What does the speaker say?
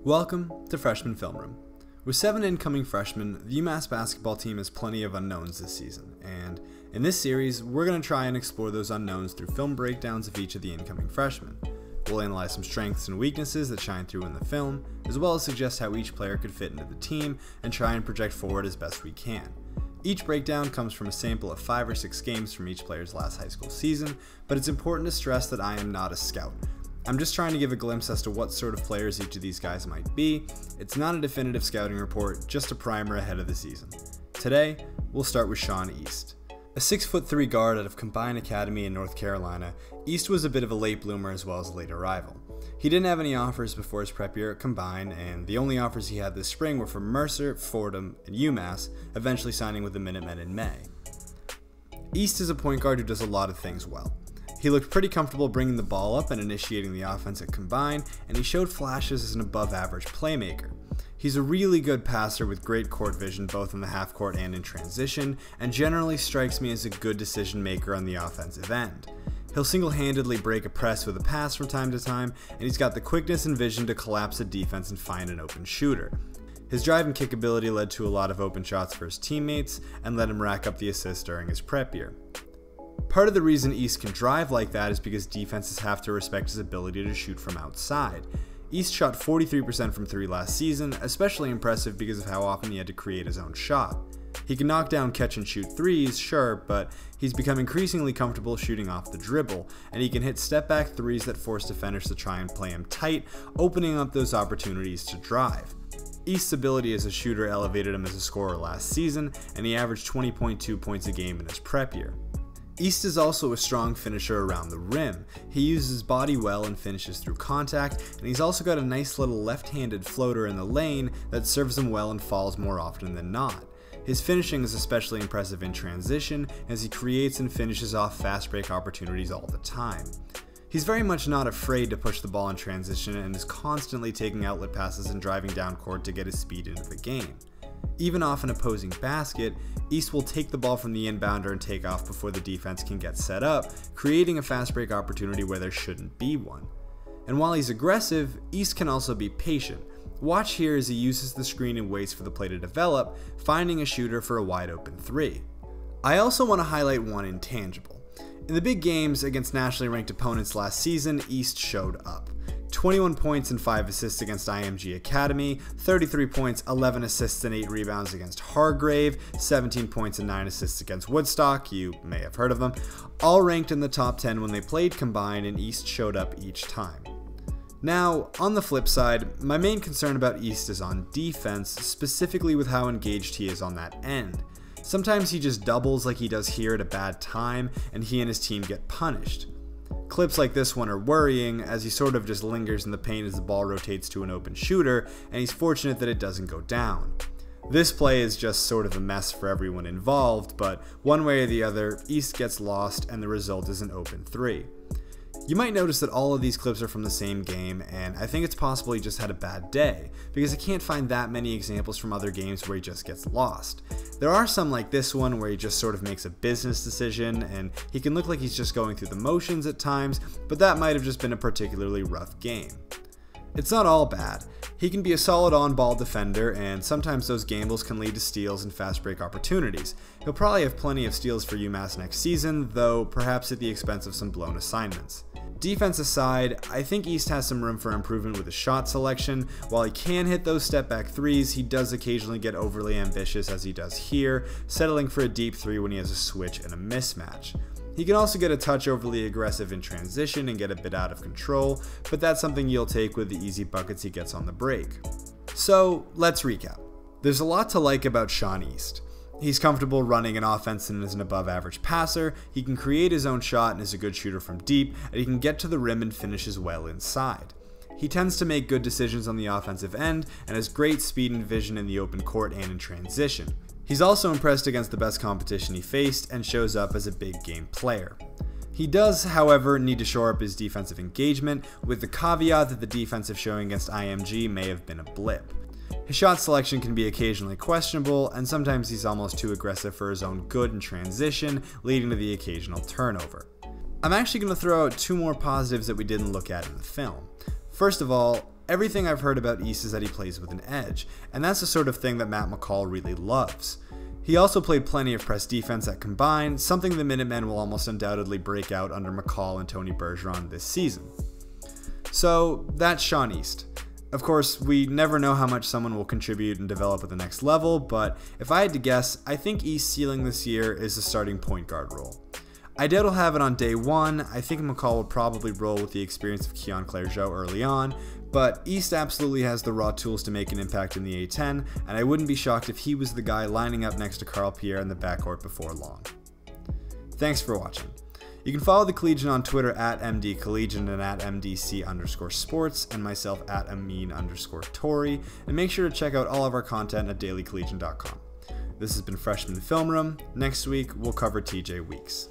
Welcome to Freshman Film Room. With 7 incoming freshmen, the UMass basketball team has plenty of unknowns this season, and in this series, we're going to try and explore those unknowns through film breakdowns of each of the incoming freshmen. We'll analyze some strengths and weaknesses that shine through in the film, as well as suggest how each player could fit into the team and try and project forward as best we can. Each breakdown comes from a sample of 5 or 6 games from each player's last high school season, but it's important to stress that I am not a scout. I'm just trying to give a glimpse as to what sort of players each of these guys might be. It's not a definitive scouting report, just a primer ahead of the season. Today, we'll start with Sean East. A 6'3" guard out of Combine Academy in North Carolina, East was a bit of a late bloomer as well as a late arrival. He didn't have any offers before his prep year at Combine, and the only offers he had this spring were from Mercer, Fordham, and UMass, eventually signing with the Minutemen in May. East is a point guard who does a lot of things well. He looked pretty comfortable bringing the ball up and initiating the offense at Combine, and he showed flashes as an above-average playmaker. He's a really good passer with great court vision both in the half court and in transition, and generally strikes me as a good decision maker on the offensive end. He'll single-handedly break a press with a pass from time to time, and he's got the quickness and vision to collapse a defense and find an open shooter. His drive and kick ability led to a lot of open shots for his teammates and let him rack up the assists during his prep year. Part of the reason East can drive like that is because defenses have to respect his ability to shoot from outside. East shot 43% from 3 last season, especially impressive because of how often he had to create his own shot. He can knock down catch and shoot threes, sure, but he's become increasingly comfortable shooting off the dribble, and he can hit step back threes that force defenders to try and play him tight, opening up those opportunities to drive. East's ability as a shooter elevated him as a scorer last season, and he averaged 20.2 points a game in his prep year. East is also a strong finisher around the rim. He uses his body well and finishes through contact, and he's also got a nice little left-handed floater in the lane that serves him well and falls more often than not. His finishing is especially impressive in transition, as he creates and finishes off fast break opportunities all the time. He's very much not afraid to push the ball in transition and is constantly taking outlet passes and driving down court to get his speed into the game. Even off an opposing basket, East will take the ball from the inbounder and take off before the defense can get set up, creating a fast break opportunity where there shouldn't be one. And while he's aggressive, East can also be patient. Watch here as he uses the screen and waits for the play to develop, finding a shooter for a wide open 3. I also want to highlight one intangible. In the big games against nationally ranked opponents last season, East showed up. 21 points and 5 assists against IMG Academy, 33 points, 11 assists and 8 rebounds against Hargrave, 17 points and 9 assists against Woodstock, you may have heard of them, all ranked in the top 10 when they played combined, and East showed up each time. Now, on the flip side, my main concern about East is on defense, specifically with how engaged he is on that end. Sometimes he just doubles like he does here at a bad time, and he and his team get punished. Clips like this one are worrying, as he sort of just lingers in the paint as the ball rotates to an open shooter, and he's fortunate that it doesn't go down. This play is just sort of a mess for everyone involved, but one way or the other, East gets lost and the result is an open 3. You might notice that all of these clips are from the same game, and I think it's possible he just had a bad day, because I can't find that many examples from other games where he just gets lost. There are some like this one where he just sort of makes a business decision, and he can look like he's just going through the motions at times, but that might have just been a particularly rough game. It's not all bad. He can be a solid on-ball defender, and sometimes those gambles can lead to steals and fast break opportunities. He'll probably have plenty of steals for UMass next season, though perhaps at the expense of some blown assignments. Defense aside, I think East has some room for improvement with his shot selection. While he can hit those step-back threes, he does occasionally get overly ambitious as he does here, settling for a deep 3 when he has a switch and a mismatch. He can also get a touch overly aggressive in transition and get a bit out of control, but that's something you'll take with the easy buckets he gets on the break. So, let's recap. There's a lot to like about Sean East. He's comfortable running an offense and is an above-average passer, he can create his own shot and is a good shooter from deep, and he can get to the rim and finishes well inside. He tends to make good decisions on the offensive end and has great speed and vision in the open court and in transition. He's also impressed against the best competition he faced and shows up as a big game player. He does, however, need to shore up his defensive engagement, with the caveat that the defensive showing against IMG may have been a blip. His shot selection can be occasionally questionable, and sometimes he's almost too aggressive for his own good in transition, leading to the occasional turnover. I'm actually going to throw out 2 more positives that we didn't look at in the film. First of all, everything I've heard about East is that he plays with an edge, and that's the sort of thing that Matt McCall really loves. He also played plenty of press defense at combined, something the Minutemen will almost undoubtedly break out under McCall and Tony Bergeron this season. So that's Sean East. Of course, we never know how much someone will contribute and develop at the next level, but if I had to guess, I think East's ceiling this year is the starting point guard role. I doubt he'll have it on day one. I think McCall will probably roll with the experience of Keon Clergeot early on, but East absolutely has the raw tools to make an impact in the A10, and I wouldn't be shocked if he was the guy lining up next to Carl Pierre in the backcourt before long. Thanks for watching. You can follow the Collegian on Twitter at MDCollegian and at MDC_sports, and myself at Amin_Tori, and make sure to check out all of our content at dailycollegian.com. This has been Freshman Film Room. Next week, we'll cover TJ Weeks.